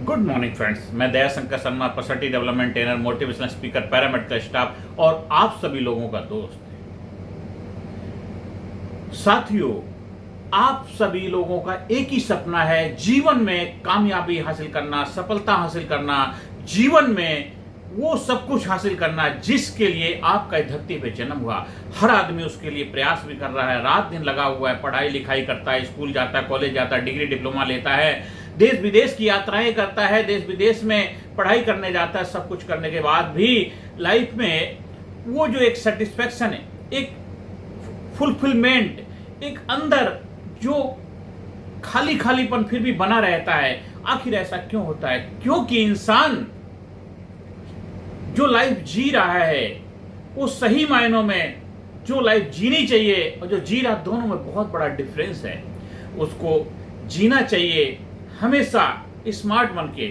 Good morning friends, मैं Daya Shankar Sharma, personality development trainer, motivational speaker, paramedical staff और आप सभी लोगों का दोस्त। साथियों, आप सभी लोगों का एक ही सपना है, जीवन में कामयाबी हासिल करना, सफलता हासिल करना, जीवन में वो सब कुछ हासिल करना जिसके लिए आपका इस धरती पे जन्म हुआ। हर आदमी उसके लिए प्रयास भी कर रहा है, रात दिन लगा हुआ है, पढ़ाई लिखाई करता है, स्कूल जाता है, कॉलेज जाता है, डिग्री डिप्लोमा लेता है, देश विदेश की यात्राएं करता है, देश विदेश में पढ़ाई करने जाता है। सब कुछ करने के बाद भी लाइफ में वो जो एक सेटिस्फैक्शन है, एक फुलफिलमेंट, एक अंदर जो खाली खालीपन फिर भी बना रहता है। आखिर ऐसा क्यों होता है? क्योंकि इंसान जो लाइफ जी रहा है वो सही मायनों में जो लाइफ जीनी चाहिए और जो जी रहा, दोनों में बहुत बड़ा डिफरेंस है। उसको जीना चाहिए हमेशा स्मार्ट बन के,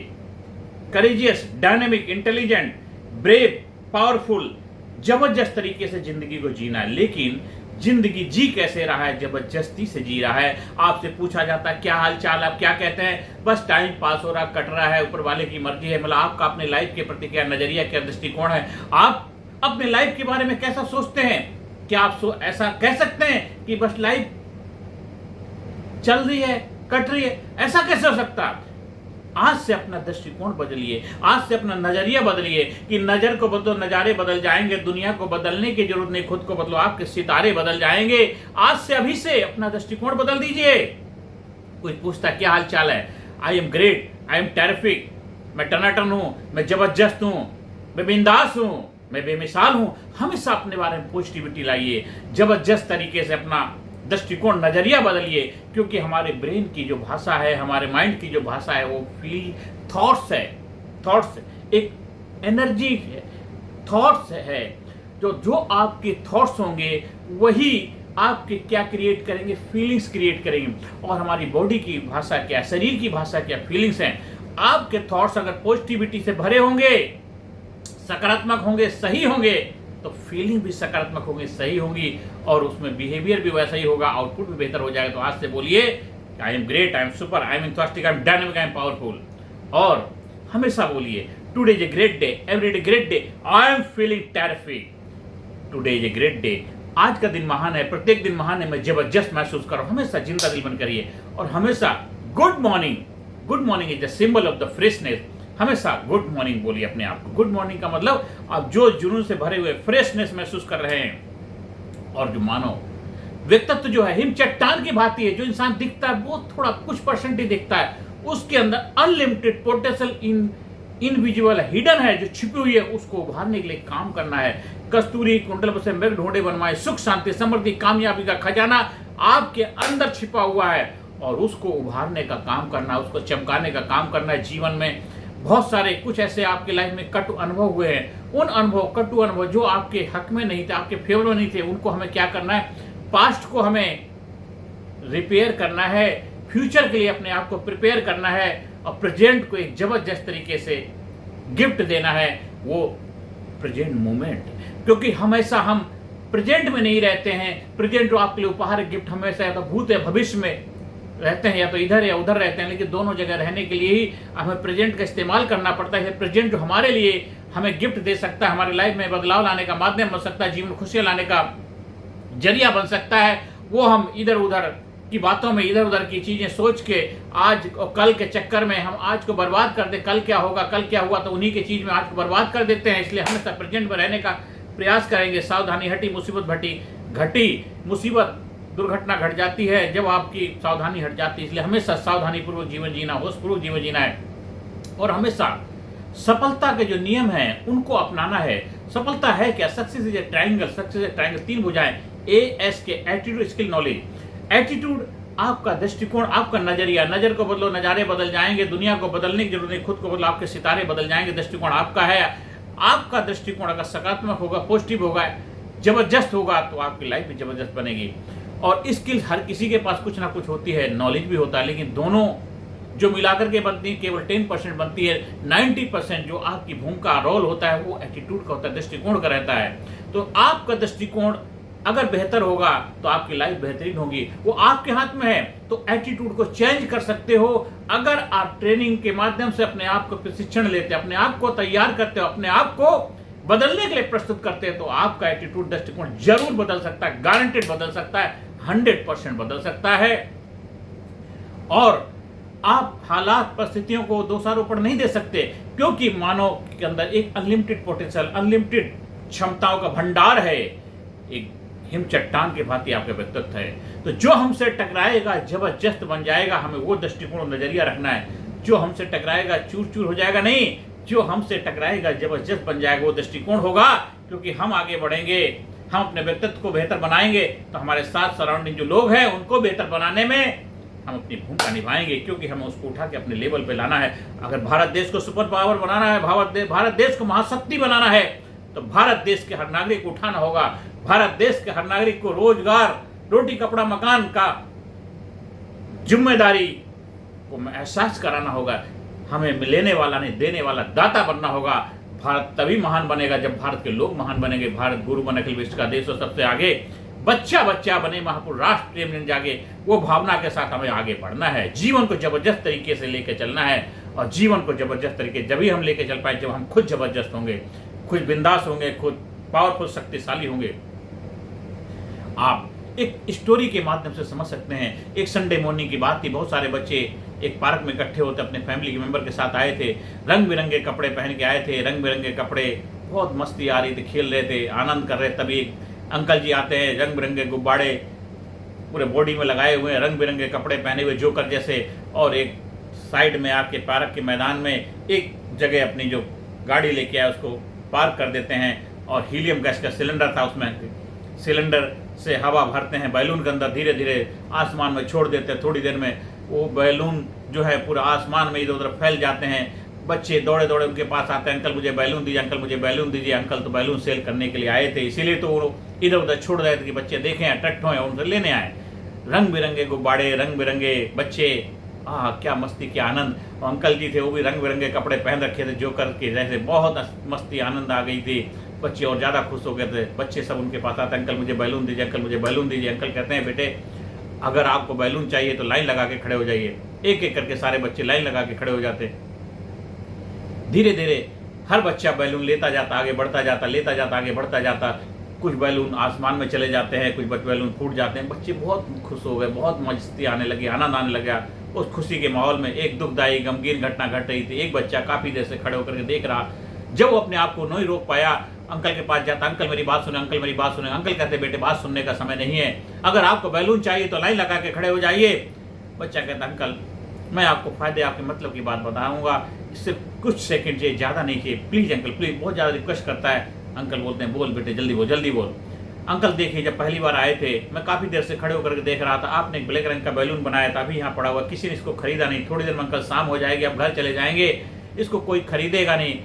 courageous, dynamic, intelligent, brave, powerful, जबरदस्त तरीके से जिंदगी को जीना है। लेकिन जिंदगी जी कैसे रहा है? जबरदस्ती से जी रहा है। आपसे पूछा जाता है क्या हाल चाल, आप क्या कहते हैं? बस टाइम पास हो रहा, कट रहा है, ऊपर वाले की मर्जी है। मतलब आपका अपने लाइफ के प्रति क्या नजरिया, क्या दृष्टिकोण है? आप अपने लाइफ के बारे में कैसा सोचते हैं? क्या आप ऐसा कह सकते हैं कि बस लाइफ चल रही है, कट रही है? ऐसा कैसे हो सकता? आज से अपना दृष्टिकोण बदलिए, आज से अपना नजरिया बदलिए कि नजर को बदलो, नजारे बदल जाएंगे। दुनिया को बदलने की जरूरत नहीं, खुद को बदलो, आपके सितारे बदल जाएंगे। आज से, अभी से अपना दृष्टिकोण बदल दीजिए। कोई पूछता क्या हाल चाल है? I am great, I am terrific, मैं टनाटन हूं, मैं जबरदस्त हूं, मैं बिंदास हूं, मैं बेमिसाल हूं। हमेशा अपने बारे में पॉजिटिविटी लाइए, जबरदस्त तरीके से अपना दृष्टिकोण, नजरिया बदलिए। क्योंकि हमारे ब्रेन की जो भाषा है, हमारे माइंड की जो भाषा है, वो फीलिंग, थॉट्स है। थॉट्स एक एनर्जी है, थॉट्स है। जो आपके थॉट्स होंगे वही आपके क्या क्रिएट करेंगे? फीलिंग्स क्रिएट करेंगे। और हमारी बॉडी की भाषा क्या, शरीर की भाषा क्या? फीलिंग्स हैं। आपके थॉट्स अगर पॉजिटिविटी से भरे होंगे, सकारात्मक होंगे, सही होंगे, तो फीलिंग भी सकारात्मक होगी, सही होगी, और उसमें बिहेवियर भी वैसा ही होगा, आउटपुट भी बेहतर हो जाएगा। तो आज से बोलिए I am great, I am super, I am enthusiastic, I am dynamic, I am powerful. और हमेशा बोलिए today is a great day, every day great day, I am feeling terrific, today is a great day. आज का दिन महान है, प्रत्येक दिन महान है, मैं जबरदस्त महसूस कर रहा हूं। हमेशा जिंदा दिल बन करिए और हमेशा good morning. Good morning is the symbol of the freshness. हमेशा गुड मॉर्निंग बोलिए अपने आप को। गुड मॉर्निंग का मतलब आप जो जुनून से भरे हुए फ्रेशनेस महसूस कर रहे हैं। और जो मानव व्यक्तित्व जो है हिम चट्टान की भांति है। जो इंसान दिखता है वो थोड़ा कुछ परसेंट ही दिखता है, उसके अंदर अनलिमिटेड पोटेंशियल इनविजिबल हिडन है, जो छिपी हुई है। उसको उभारने के लिए काम करना है। कस्तूरी कुंडल से मृग ढूंढे बनवाए, सुख शांति समृद्धि कामयाबी का खजाना आपके अंदर छिपा हुआ है, और उसको उभारने का काम करना, उसको चमकाने का काम करना है। जीवन में बहुत सारे कुछ ऐसे आपके लाइफ में कटु अनुभव हुए हैं। उन अनुभव, कटु अनुभव जो आपके हक में नहीं थे, आपके फेवर में नहीं थे, उनको हमें क्या करना है? पास्ट को हमें रिपेयर करना है, फ्यूचर के लिए अपने आप को प्रिपेयर करना है, और प्रेजेंट को एक जबरदस्त तरीके से गिफ्ट देना है, वो प्रेजेंट मोमेंट। क्योंकि हमेशा हम प्रेजेंट में नहीं रहते हैं। प्रेजेंट जो आपके लिए उपहार गिफ्ट हमेशा या तो भूत या भविष्य में रहते हैं, या तो इधर या उधर रहते हैं। लेकिन दोनों जगह रहने के लिए ही हमें प्रेजेंट का इस्तेमाल करना पड़ता है। प्रेजेंट जो हमारे लिए हमें गिफ्ट दे सकता है, हमारी लाइफ में बदलाव लाने का माध्यम बन सकता है, जीवन खुशियां लाने का जरिया बन सकता है, वो हम इधर उधर की बातों में, इधर उधर की चीजें सोच के आज और कल के चक्कर में हम आज को बर्बाद कर दे। कल क्या होगा, कल क्या हुआ, तो उन्हीं की चीज में आज को बर्बाद कर देते हैं। इसलिए हमेशा प्रेजेंट में रहने का प्रयास करेंगे। सावधानी हटी मुसीबत घटी। मुसीबत, दुर्घटना घट जाती है जब आपकी सावधानी हट जाती है। इसलिए हमेशा सावधानी पूर्वक जीवन जीना, होशपूर्वक जीवन जीना है, और हमेशा सफलता के जो नियम हैं उनको अपनाना है। सफलता है क्या? Success is a triangle. Success is triangle, 3 भुजाएं, AS के एटीट्यूड, स्किल, नॉलेज। एटीट्यूड आपका दृष्टिकोण, आपका नजरिया। नजर को बदलो, नजारे बदल जाएंगे। दुनिया को बदलने की जरूरत नहीं, खुद को बदलो, आपके सितारे बदल जाएंगे। दृष्टिकोण आपका है। आपका दृष्टिकोण अगर सकारात्मक होगा, पॉजिटिव होगा, जबरदस्त होगा, तो आपकी लाइफ भी जबरदस्त बनेगी। और स्किल हर किसी के पास कुछ ना कुछ होती है, नॉलेज भी होता है, लेकिन दोनों जो मिलाकर के बनती है केवल 10% बनती है। 90% जो आपकी भूमिका, रोल होता है, वो एटीट्यूड का होता है, दृष्टिकोण का रहता है। तो आपका दृष्टिकोण अगर बेहतर होगा तो आपकी लाइफ बेहतरीन होगी, वो आपके हाथ में है। तो एटीट्यूड को चेंज कर सकते हो अगर आप ट्रेनिंग के माध्यम से अपने आप को प्रशिक्षण लेते, अपने आप को तैयार करते हो, अपने आप को बदलने के लिए प्रस्तुत करते हैं, तो आपका एटीट्यूड दृष्टिकोण जरूर बदल सकता है, गारंटेड बदल सकता है, 100% बदल सकता है। और आप हालात परिस्थितियों को दोषारोपण नहीं दे सकते, क्योंकि मानव के अंदर एक अनलिमिटेड पोटेंशियल, अनलिमिटेड क्षमताओं का भंडार है। एक हिम चट्टान के भांति आपका व्यक्तित्व है। तो जो हमसे टकराएगा जबरदस्त बन जाएगा, हमें वो दृष्टिकोण नजरिया रखना है। जो हमसे टकराएगा चूर चूर हो जाएगा नहीं, जो हमसे टकराएगा जबरदस्त बन जाएगा, वो दृष्टिकोण होगा। क्योंकि हम आगे बढ़ेंगे, हम अपने व्यक्तित्व को बेहतर बनाएंगे, तो हमारे साथ सराउंडिंग जो लोग हैं उनको बेहतर बनाने में हम अपनी भूमिका निभाएंगे, क्योंकि हमें उसको उठा के अपने लेवल पे लाना है। अगर भारत देश को सुपर पावर बनाना है, भारत देश को महाशक्ति बनाना है, तो भारत देश के हर नागरिक को उठाना होगा। भारत देश के हर नागरिक को रोजगार, रोटी कपड़ा मकान का जिम्मेदारी को एहसास कराना होगा। हमें लेने वाला नहीं, देने वाला दाता बनना होगा। भारत तभी महान बनेगा जब भारत के लोग महान बनेंगे। भारत गुरु बने अखिल विश्व का देश और सबसे आगे बच्चा बच्चा बने महापुरुष राष्ट्र प्रेम जागे, वो भावना के साथ हमें आगे बढ़ना है। जीवन को जबरदस्त तरीके से लेकर चलना है, और जीवन को जबरदस्त तरीके जब ही हम लेके चल पाए जब हम खुद जबरदस्त होंगे, खुद बिंदास होंगे, खुद पावरफुल शक्तिशाली होंगे। आप एक स्टोरी के माध्यम से समझ सकते हैं। एक संडे मॉर्निंग की बात थी, बहुत सारे बच्चे एक पार्क में इकट्ठे होते अपने फैमिली के मेंबर के साथ आए थे। रंग बिरंगे कपड़े पहन के आए थे, रंग बिरंगे कपड़े, बहुत मस्ती आ रही थी, खेल रहे थे, आनंद कर रहे। तभी अंकल जी आते हैं, रंग बिरंगे गुब्बारे पूरे बॉडी में लगाए हुए, रंग बिरंगे कपड़े पहने हुए जोकर जैसे, और एक साइड में आके पार्क के मैदान में एक जगह अपनी जो गाड़ी लेके आए उसको पार्क कर देते हैं, और हीलियम गैस का सिलेंडर था, उसमें सिलेंडर से हवा भरते हैं, बैलून के अंदर धीरे धीरे आसमान में छोड़ देते हैं। थोड़ी देर में वो बैलून जो है पूरा आसमान में इधर उधर फैल जाते हैं। बच्चे दौड़े दौड़े उनके पास आते हैं, अंकल मुझे बैलून दीजिए, अंकल मुझे बैलून दीजिए। अंकल तो बैलून सेल करने के लिए आए थे, इसीलिए तो वो इधर उधर छोड़ रहे थे कि बच्चे देखें, अट्रैक्ट हों, उनसे लेने आए। रंग बिरंगे गुब्बारे, रंग बिरंगे बच्चे, क्या मस्ती, क्या आनंद। और अंकल जी थे, वो भी रंग बिरंगे कपड़े पहन रखे थे जोकर के जैसे, बहुत मस्ती आनंद आ गई थी। बच्चे और ज़्यादा खुश हो गए थे। बच्चे सब उनके पास आते, अंकल मुझे बैलून दीजिए, अंकल मुझे बैलून दीजिए। अंकल कहते हैं बेटे अगर आपको बैलून चाहिए तो लाइन लगा के खड़े हो जाइए। एक एक करके सारे बच्चे लाइन लगा के खड़े हो जाते। धीरे धीरे हर बच्चा बैलून लेता जाता, आगे बढ़ता जाता, लेता जाता, आगे बढ़ता जाता। कुछ बैलून आसमान में चले जाते हैं, कुछ बैलून फूट जाते हैं। बच्चे बहुत खुश हो गए, बहुत मस्ती आने लगी, आनंद आने लगा। उस खुशी के माहौल में एक दुखदायी गमगीन घटना घट रही थी। एक बच्चा काफी देर से खड़े होकर के देख रहा। जब वो अपने आप को नहीं रोक पाया, अंकल के पास जाता, अंकल मेरी बात सुने, अंकल मेरी बात सुने। अंकल कहते बेटे बात सुनने का समय नहीं है, अगर आपको बैलून चाहिए तो लाइन लगा के खड़े हो जाइए। बच्चा कहता अंकल मैं आपको फायदे, आपके मतलब की बात बताऊंगा, सिर्फ कुछ सेकंड चाहिए, ज़्यादा नहीं चाहिए, प्लीज़ अंकल प्लीज़। बहुत ज़्यादा रिक्वेस्ट करता है। अंकल बोलते हैं बोल बेटे जल्दी बोल, जल्दी बोल। अंकल देखिए जब पहली बार आए थे मैं काफ़ी देर से खड़े होकर के देख रहा था, आपने एक ब्लैक रंग का बैलून बनाया था, अभी यहाँ पड़ा हुआ, किसी ने इसको खरीदा नहीं। थोड़ी देर में अंकल शाम हो जाएगी, अब घर चले जाएंगे, इसको कोई खरीदेगा नहीं।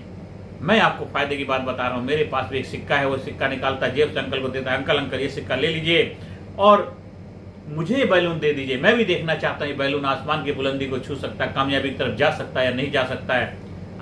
मैं आपको फायदे की बात बता रहा हूँ, मेरे पास भी एक सिक्का है। वो सिक्का निकालता जेब से अंकल को देता है, अंकल अंकल ये सिक्का ले लीजिए और मुझे बैलून दे दीजिए, मैं भी देखना चाहता हूँ बैलून आसमान की बुलंदी को छू सकता है, कामयाबी की तरफ जा सकता है या नहीं जा सकता है।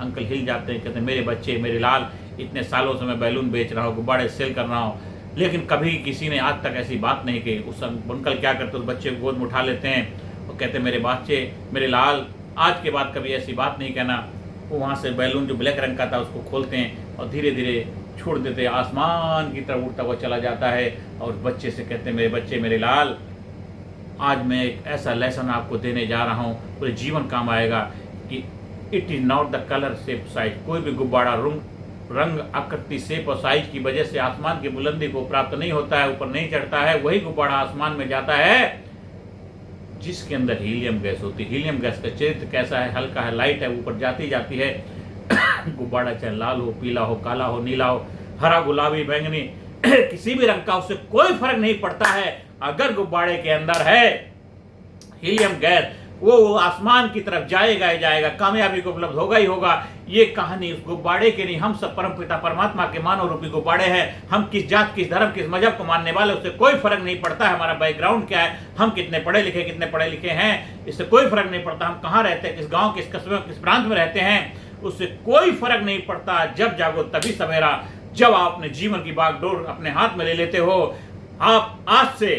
अंकल हिल जाते हैं, कहते हैं मेरे बच्चे, मेरे लाल, इतने सालों से मैं बैलून बेच रहा हूँ, गुब्बारे सेल कर रहा हूँ, लेकिन कभी किसी ने आज तक ऐसी बात नहीं की। उस अंकल क्या करते, उस बच्चे को गोद में उठा लेते हैं और कहते हैं मेरे बच्चे, मेरे लाल, आज के बाद कभी ऐसी बात नहीं कहना। वो वहाँ से बैलून जो ब्लैक रंग का था उसको खोलते हैं और धीरे धीरे छोड़ देते हैं, आसमान की तरफ उड़ता हुआ चला जाता है। और बच्चे से कहते हैं मेरे बच्चे, मेरे लाल, आज मैं एक ऐसा लेसन आपको देने जा रहा हूँ, पूरे जीवन काम आएगा कि it is not the colour shape size. कोई भी गुब्बारा रंग आकृति शेप और साइज की वजह से आसमान की बुलंदी को प्राप्त नहीं होता है, ऊपर नहीं चढ़ता है। वही गुब्बारा आसमान में जाता है जिसके अंदर हीलियम गैस होती है। हीलियम गैस का चरित्र कैसा है, हल्का है, लाइट है, ऊपर जाती जाती है। गुब्बारा चाहे लाल हो, पीला हो, काला हो, नीला हो, हरा, गुलाबी, बैंगनी, किसी भी रंग का, उससे कोई फर्क नहीं पड़ता है। अगर गुब्बारे के अंदर है हीलियम गैस, वो आसमान की तरफ जाएगा ही जाएगा, कामयाबी को उपलब्ध होगा ही होगा। ये कहानी उस गुब्बारे की नहीं, हम सब परम पिता परमात्मा के मानव रूपी गुब्बारे हैं। हम किस जात, किस धर्म, किस मजहब को मानने वाले, उससे कोई फर्क नहीं पड़ता है। हमारा बैकग्राउंड क्या है, हम कितने पढ़े लिखे हैं, इससे कोई फर्क नहीं पड़ता। हम कहाँ रहते हैं, किस गाँव, किस कस्बे, किस प्रांत में रहते हैं, उससे कोई फर्क नहीं पड़ता। जब जागो तभी सवेरा। जब आप अपने जीवन की बागडोर अपने हाथ में ले लेते हो, आप आज से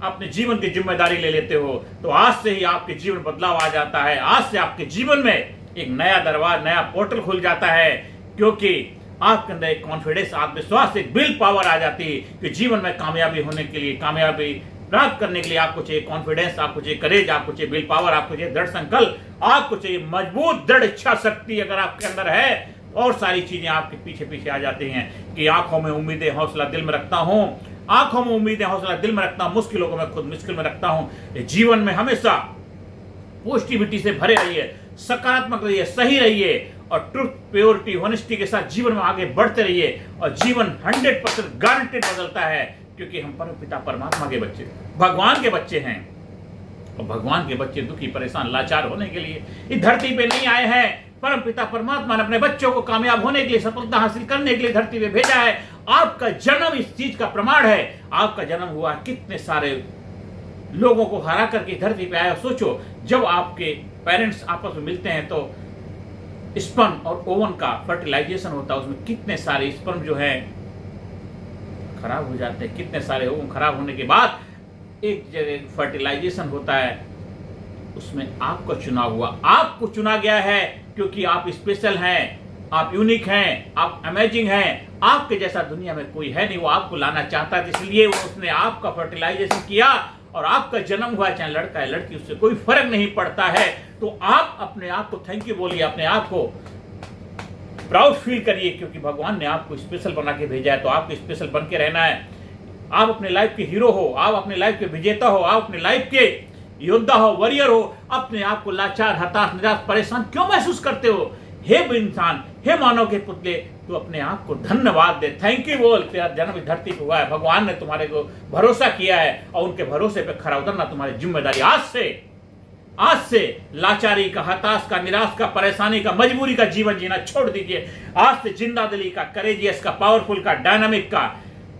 अपने जीवन की जिम्मेदारी ले लेते हो तो आज से ही आपके जीवन बदलाव आ जाता है। आज से आपके जीवन में एक नया दरवाजा, नया पोर्टल खुल जाता है, क्योंकि आपके अंदर एक कॉन्फिडेंस, आत्मविश्वास, एक विल पावर आ जाती है कि जीवन में कामयाबी होने के लिए, कामयाबी प्राप्त करने के लिए आपको चाहिए कॉन्फिडेंस, आपको चाहिए करेज, आपको चाहिए विल पावर, आपको चाहिए दृढ़ संकल्प, आपको चाहिए मजबूत दृढ़ इच्छा शक्ति। अगर आपके अंदर है और सारी चीजें आपके पीछे पीछे आ जाती हैं कि आंखों में उम्मीदें हौसला दिल में रखता हूं, आंखों में उम्मीदें हौसला दिल में रखता हूं, मुश्किलों को मैं खुद मुश्किल में रखता हूं। जीवन में हमेशा पॉजिटिविटी से भरे रहिए, सकारात्मक रहिए, सही रहिए और ट्रुथ, प्योरिटी, होनेस्टी के साथ जीवन में आगे बढ़ते रहिए और जीवन 100% गारंटेड बदलता है, क्योंकि हम परम पिता परमात्मा के बच्चे, भगवान के बच्चे हैं। और भगवान के बच्चे दुखी, परेशान, लाचार होने के लिए इस धरती पे नहीं आए हैं। परम पिता परमात्मा ने अपने बच्चों को कामयाब होने के लिए, सफलता हासिल करने के लिए धरती पे भेजा है। आपका जन्म इस चीज का प्रमाण है। आपका जन्म हुआ, कितने सारे लोगों को हरा करके धरती पे आया। सोचो, जब आपके पेरेंट्स आपस में मिलते हैं तो स्पर्म और ओवन का फर्टिलाइजेशन होता है, उसमें कितने सारे स्पर्म जो है खराब हो जाते हैं, कितने सारे ओवन खराब होने के बाद एक जगह फर्टिलाइजेशन होता है, उसमें आपका चुनाव हुआ, आपको चुना गया है, क्योंकि आप स्पेशल हैं, आप यूनिक हैं, आप अमेजिंग हैं, आपके जैसा दुनिया में कोई है नहीं। वो आपको लाना चाहता है, इसलिए उसने आपका फर्टिलाइजेशन किया और आपका जन्म हुआ, चाहे लड़का है लड़की, उससे कोई फर्क नहीं पड़ता है। तो आप अपने आप को थैंक यू बोलिए, अपने आप को प्राउड फील करिए, क्योंकि भगवान ने आपको स्पेशल बना के भेजा है। तो आपको स्पेशल बन के रहना है। आप अपने लाइफ के हीरो हो, आप अपने लाइफ के विजेता हो, आप अपने लाइफ के योद्धा हो, वॉरियर हो। अपने आप को लाचार, हताश, निराश, परेशान क्यों महसूस करते हो? हे इंसान, हे मानव के पुतले, तू अपने आप को धन्यवाद दे, थैंक यू बोल। तेरा जन्म इस धरती पे हुआ है, भगवान ने तुम्हारे को भरोसा किया है और उनके भरोसे पे खरा उतरना तुम्हारी जिम्मेदारी। आज से लाचारी का, हताश का, निराश का, परेशानी का, मजबूरी का जीवन जीना छोड़ दीजिए। आज से जिंदादिली का, करेजियस का, पावरफुल का, डायनामिक का,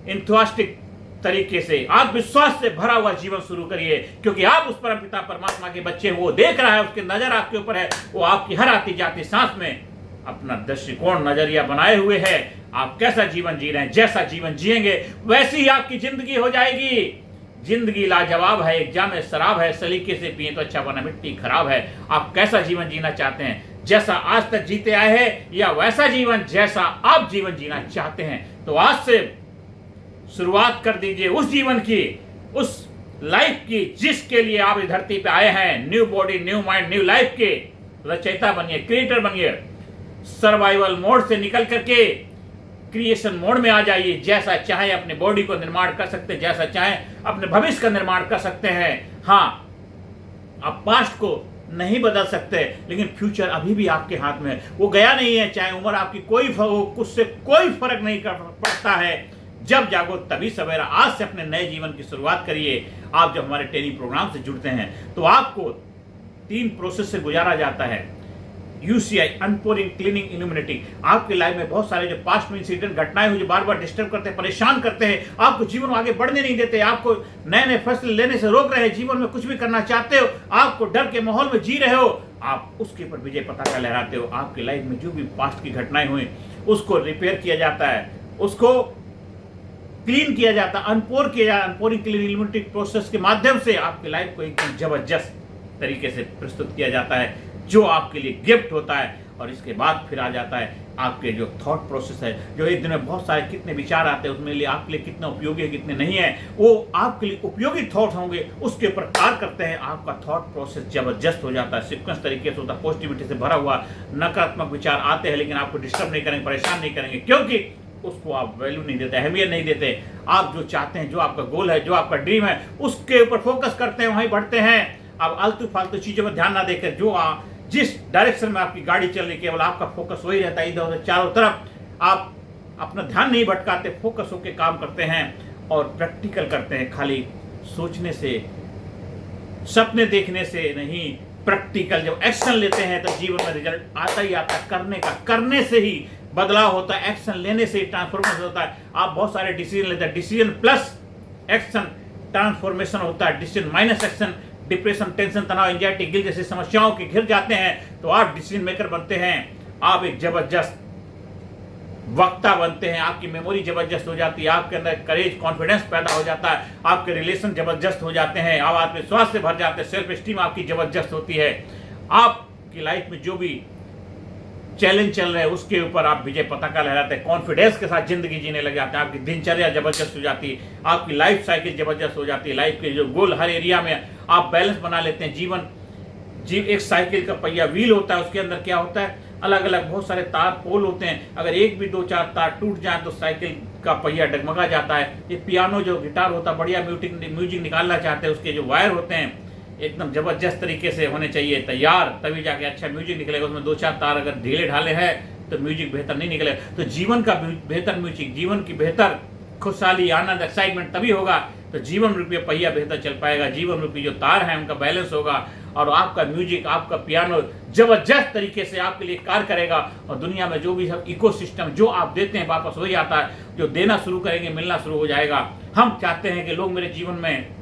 इंथुआस्टिक तरीके से, आप विश्वास से भरा हुआ जीवन शुरू करिए, क्योंकि आप उस परम पिता परमात्मा के बच्चे हो। वो देख रहा है, उसकी नजर आपके ऊपर है, वो आपकी हर आती जाती सांस में अपना दृष्टिकोण, नजरिया बनाए हुए है। आप कैसा जीवन जी रहे हैं, जैसा जीवन जिएंगे वैसी ही आपकी जिंदगी हो जाएगी। जिंदगी लाजवाब है, एग्जाम में शराब है, सलीके से पिए तो अच्छा, बना मिट्टी खराब है। आप कैसा जीवन जीना चाहते हैं? जैसा आज तक जीते आए हैं या वैसा जीवन जैसा आप जीवन जीना चाहते हैं? तो आज से शुरुआत कर दीजिए उस जीवन की, उस लाइफ की जिसके लिए आप इस धरती पे आए हैं। New body, new mind, new life के रचयिता बनिए, क्रिएटर बनिए। सर्वाइवल मोड से निकल करके क्रिएशन मोड में आ जाइए। जैसा चाहे अपने बॉडी को निर्माण कर सकते हैं, जैसा चाहे अपने भविष्य का निर्माण कर सकते हैं। हाँ, आप पास्ट को नहीं बदल सकते, लेकिन फ्यूचर अभी भी आपके हाथ में है, वो गया नहीं है। चाहे उम्र आपकी कोई हो, उससे कोई फर्क नहीं पड़ता है। जब जागो तभी सवेरा। आज से अपने नए जीवन की शुरुआत करिए। आप जब हमारे ट्रेनिंग प्रोग्राम से जुड़ते हैं तो आपको 3 प्रोसेस से गुजारा जाता है। यूसीआई, अनपोरिंग, क्लीनिंग, इल्यूमिनेटिंग। आपके लाइफ में बहुत सारे जो पास्ट में इंसिडेंट, घटनाएं हुई जो बार बार डिस्टर्ब करते हैं, परेशान करते हैं, आपको जीवन में आगे बढ़ने नहीं देते, आपको नए नए फैसले लेने से रोक रहे हैं, जीवन में कुछ भी करना चाहते हो, आपको डर के माहौल में जी रहे हो, आप उसके ऊपर विजय पताका लहराते हो। आपकी लाइफ में जो भी पास्ट की घटनाएं हुई उसको रिपेयर किया जाता है, उसको क्लीन किया जाता है, अनपोर किया जाता है। अनपोरिंग, क्लीन, इल्यूमिनेटिंग प्रोसेस के माध्यम से आपकी लाइफ को एकदम जबरदस्त तरीके से प्रस्तुत किया जाता है, जो आपके लिए गिफ्ट होता है। और इसके बाद फिर आ जाता है आपके जो थॉट प्रोसेस है, जो एक दिन में बहुत सारे कितने विचार आते हैं, उसमें लिए आपके लिए कितना उपयोगी है, कितने नहीं है, वो आपके लिए उपयोगी थॉट होंगे, उसके ऊपर कार्य करते हैं। आपका थॉट प्रोसेस जबरदस्त हो जाता है, सीक्वेंस तरीके से होता है, पॉजिटिविटी से भरा हुआ। नकारात्मक विचार आते हैं लेकिन आपको डिस्टर्ब नहीं करेंगे, परेशान नहीं करेंगे, क्योंकि उसको आप वैल्यू नहीं देते, अहमियत नहीं देते। आप जो चाहते हैं, जो आपका गोल है, जो आपका ड्रीम है, उसके ऊपर फोकस करते हैं, वहीं बढ़ते हैं। आप आलतू फालतू चीजों में ध्यान ना देकर जो जिस डायरेक्शन में आपकी गाड़ी चल रही, केवल आपका फोकस वही रहता है, इधर उधर चारों तरफ आप अपना ध्यान नहीं भटकाते, फोकस होकर काम करते हैं और प्रैक्टिकल करते हैं। खाली सोचने से, सपने देखने से नहीं, प्रैक्टिकल जब एक्शन लेते हैं तो जीवन में रिजल्ट आता ही आता है। करने का, करने से ही बदलाव होता है, एक्शन लेने से ही ट्रांसफॉर्मेशन होता है। आप बहुत सारे डिसीजन लेते हैं, डिसीजन प्लस एक्शन ट्रांसफॉर्मेशन होता है, decision minus action depression, tension, तनाव, एंजाइटी, गिल्ट जैसी समस्याओं के घिर जाते हैं तो आप डिसीजन मेकर बनते हैं। आप एक जबरदस्त वक्ता बनते हैं, आपकी मेमोरी जबरदस्त हो जाती है, आपके अंदर करेज कॉन्फिडेंस पैदा हो जाता है, आपके रिलेशन जबरदस्त हो जाते हैं, आप आत्मविश्वास से भर जाते हैं, सेल्फ स्टीम आपकी जबरदस्त होती है, आपकी लाइफ में जो भी चैलेंज चल रहे हैं उसके ऊपर आप विजय पताका लहराते हैं, कॉन्फिडेंस के साथ जिंदगी जीने लग जाते हैं, आपकी दिनचर्या जबरदस्त हो जाती है, आपकी लाइफ साइकिल जबरदस्त हो जाती है, लाइफ के जो गोल हर एरिया में आप बैलेंस बना लेते हैं। एक साइकिल का पहिया व्हील होता है, उसके अंदर क्या होता है, अलग अलग बहुत सारे तार पोल होते हैं, अगर एक भी 2-4 तार टूट जाए तो साइकिल का पहिया डगमगा जाता है। ये पियानो जो गिटार होता है, बढ़िया म्यूजिक निकालना चाहते हैं, उसके जो वायर होते हैं एकदम जबरदस्त तरीके से होने चाहिए तैयार, तभी जाके अच्छा म्यूजिक निकलेगा। उसमें 2-4 तार अगर ढीले ढाले हैं तो म्यूजिक बेहतर नहीं निकलेगा। तो जीवन का बेहतर म्यूजिक, जीवन की बेहतर खुशहाली, आनंद, एक्साइटमेंट तभी होगा तो जीवन रूपी पहिया बेहतर चल पाएगा, जीवन रूपी जो तार हैं उनका बैलेंस होगा और आपका म्यूजिक, आपका पियानो जबरदस्त तरीके से आपके लिए कार्य करेगा। और दुनिया में जो भी सब इकोसिस्टम जो आप देते हैं वापस वही आता है, जो देना शुरू करेंगे मिलना शुरू हो जाएगा। हम चाहते हैं कि लोग मेरे जीवन में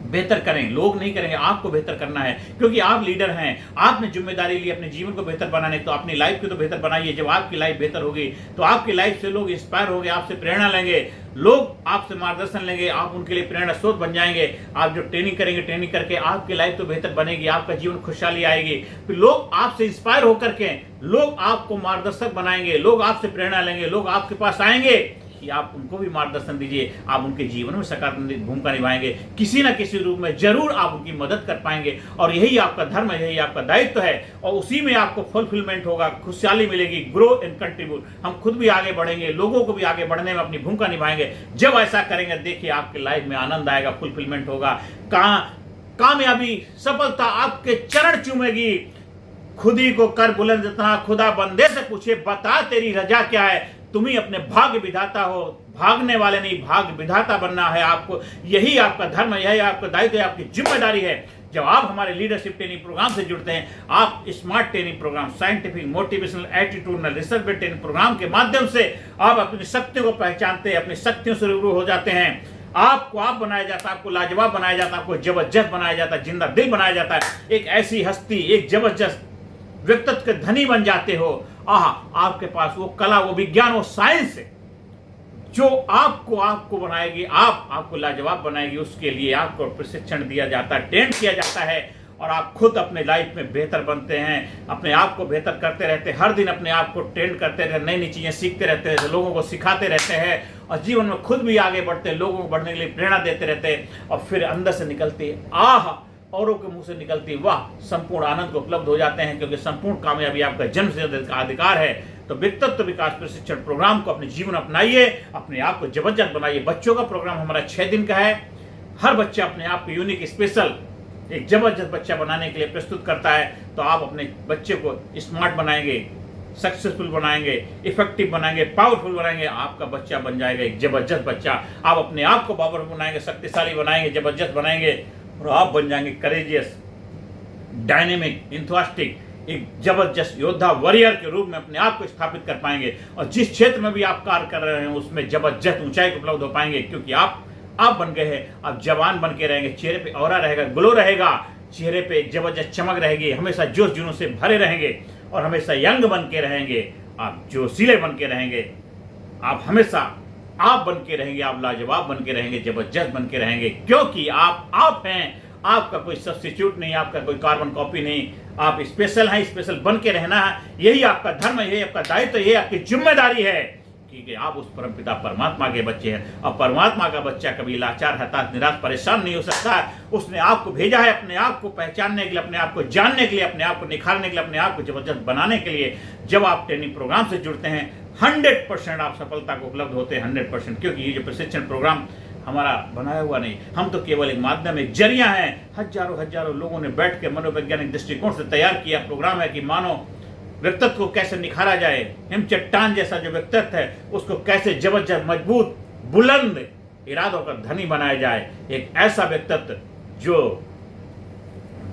बेहतर करें, लोग नहीं करेंगे, आपको बेहतर करना है क्योंकि आप लीडर हैं, आपने जिम्मेदारी ली अपने जीवन को बेहतर बनाने, तो अपनी लाइफ को तो बेहतर बनाइए। जब आपकी लाइफ बेहतर होगी तो आपकी लाइफ से लोग इंस्पायर होंगे, आपसे प्रेरणा लेंगे, लोग आपसे मार्गदर्शन लेंगे, आप उनके लिए प्रेरणा स्रोत बन जाएंगे। आप जो ट्रेनिंग करेंगे, ट्रेनिंग करके आपकी लाइफ तो बेहतर बनेगी, आपका जीवन खुशहाली आएगी, फिर लोग आपसे इंस्पायर होकर के लोग आपको मार्गदर्शक बनाएंगे, लोग आपसे प्रेरणा लेंगे, लोग आपके पास आएंगे कि आप उनको भी मार्गदर्शन दीजिए, आप उनके जीवन में सकारात्मक भूमिका निभाएंगे, किसी न किसी रूप में जरूर आप उनकी मदद कर पाएंगे। और यही आपका धर्म है, यही आपका दायित्व है और उसी में आपको फुलफिलमेंट होगा, खुशहाली मिलेगी, ग्रो एंड कंट्रीब्यूट। हम खुद भी आगे बढ़ेंगे, लोगों को भी आगे बढ़ने में अपनी भूमिका निभाएंगे। जब ऐसा करेंगे देखिए आपकी लाइफ में आनंद आएगा, फुलफिलमेंट होगा, कामयाबी, सफलता आपके चरण चूमेगी। खुद ही को कर बुलंद इतना, खुदा बंदे से पूछे बता तेरी रजा क्या है। तुम ही अपने भाग्य विधाता हो, भागने वाले नहीं, भाग्य विधाता बनना है आपको। यही आपका धर्म है, यही आपका दायित्व है, आपकी जिम्मेदारी है। जब आप हमारे लीडरशिप ट्रेनिंग प्रोग्राम से जुड़ते हैं, आप smart training programme, scientific, motivational, attitudinal, research based training programme के माध्यम से आप अपनी शक्तियों को पहचानते हैं, अपनी शक्तियों से रूबरू हो जाते हैं। आपको आप बनाया जाता है, आपको लाजवाब बनाया जाता है, आपको जबरदस्त बनाया जाता है, जिंदा दिल बनाया जाता है। एक ऐसी हस्ती, एक जबरदस्त व्यक्तित्व के धनी बन जाते हो। आपके पास वो कला, वो विज्ञान, वो साइंस है जो आपको बनाएगी, आपको लाजवाब बनाएगी। उसके लिए आपको प्रशिक्षण दिया जाता है, ट्रेन किया जाता है और आप खुद अपने लाइफ में बेहतर बनते हैं, अपने आप को बेहतर करते रहते हैं, हर दिन अपने आप को ट्रेन करते रहते, नई नई चीजें सीखते रहते हैं, लोगों को सिखाते रहते हैं और जीवन में खुद भी आगे बढ़ते हैं, लोगों को बढ़ने के लिए प्रेरणा देते रहते हैं और फिर अंदर से निकलती है औरों के मुंह से निकलती वाह, संपूर्ण आनंद को उपलब्ध हो जाते हैं क्योंकि संपूर्ण कामयाबी आपका जन्म से अधिकार है। तो व्यक्तित्व विकास प्रशिक्षण प्रोग्राम को अपने जीवन अपनाइए, अपने आप को जबरदस्त बनाइए। बच्चों का प्रोग्राम हमारा 6 दिन का है। हर बच्चा अपने आप को यूनिक, स्पेशल, एक जबरदस्त बच्चा बनाने के लिए प्रस्तुत करता है। तो आप अपने बच्चे को स्मार्ट बनाएंगे, सक्सेसफुल बनाएंगे, इफेक्टिव बनाएंगे, पावरफुल बनाएंगे, आपका बच्चा बन जाएगा एक जबरदस्त बच्चा। आप अपने आप को पावरफुल बनाएंगे, शक्तिशाली बनाएंगे, जबरदस्त बनाएंगे और आप बन जाएंगे करेजियस, डायनेमिक, इंथुआस्टिक, एक जबरदस्त योद्धा, वॉरियर के रूप में अपने आप को स्थापित कर पाएंगे और जिस क्षेत्र में भी आप कार्य कर रहे हैं उसमें जबरदस्त ऊंचाई को उपलब्ध हो पाएंगे क्योंकि आप बन गए हैं। आप जवान बन के रहेंगे, चेहरे पे ऑरा रहेगा, ग्लो रहेगा, चेहरे पे एक जबरदस्त चमक रहेगी, हमेशा जोश जुनून से भरे रहेंगे और हमेशा यंग बन के रहेंगे, आप जोशीले बन के रहेंगे, आप हमेशा आप बन के रहेंगे, आप लाजवाब बन के रहेंगे, जबरदस्त बन के रहेंगे क्योंकि आप हैं। आपका कोई सब्स्टिट्यूट नहीं, आपका कोई कार्बन कॉपी नहीं, आप स्पेशल हैं, स्पेशल बन के रहना है। यही आपका धर्म है, यही आपका दायित्व, यही आपकी जिम्मेदारी है कि आप उस परमपिता परमात्मा के बच्चे हैं और परमात्मा का बच्चा कभी लाचार, हताश, निराश, परेशान नहीं हो सकता। उसने आपको भेजा है अपने आप को पहचानने के लिए, अपने आप को जानने के लिए, अपने आप को निखारने के लिए, अपने आप को जबरदस्त बनाने के लिए। जब आप ट्रेनिंग प्रोग्राम से जुड़ते हैं 100% आप सफलता को उपलब्ध होते हैं, 100%। क्योंकि ये जो प्रशिक्षण प्रोग्राम हमारा बनाया हुआ नहीं, हम तो केवल एक माध्यम, एक जरिया है। हजारों लोगों ने बैठ के मनोवैज्ञानिक दृष्टिकोण से तैयार किया प्रोग्राम है कि मानो व्यक्तित्व को कैसे निखारा जाए, हिम चट्टान जैसा जो व्यक्तित्व है उसको कैसे जबरदस्त, मजबूत, बुलंद इरादों का धनी बनाया जाए। एक ऐसा व्यक्तित्व जो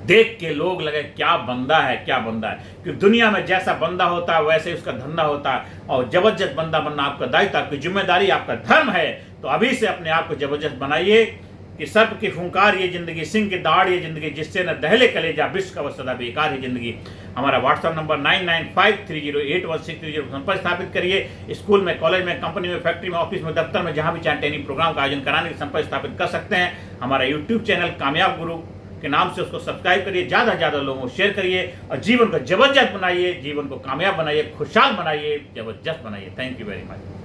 देख के लोग लगे क्या बंदा है, क्या बंदा है। क्योंकि दुनिया में जैसा बंदा होता है वैसे ही उसका धंधा होता है और जबरदस्त बंदा बनना आपका दायित्व, आपकी जिम्मेदारी, आपका धर्म है। तो अभी से अपने आप को जबरदस्त बनाइए, कि सर्प की फुंकार ये जिंदगी, सिंह की दाढ़ ये जिंदगी, जिससे न दहले कलेजा, विश्व का वह सदा बेकार ये जिंदगी। हमारा व्हाट्सएप नंबर 9953081630 संपर्क स्थापित करिए। स्कूल में, कॉलेज में, कंपनी में, फैक्ट्री में, ऑफिस में, दफ्तर में, जहां भी चाहे ट्रेनिंग प्रोग्राम का आयोजन कराने के संपर्क स्थापित कर सकते हैं। हमारा यूट्यूब चैनल कामयाब गुरु के नाम से उसको सब्सक्राइब करिए, ज़्यादा से ज़्यादा लोगों को शेयर करिए और जीवन को जबरदस्त बनाइए, जीवन को कामयाब बनाइए, खुशहाल बनाइए, जबरदस्त बनाइए। Thank you very much.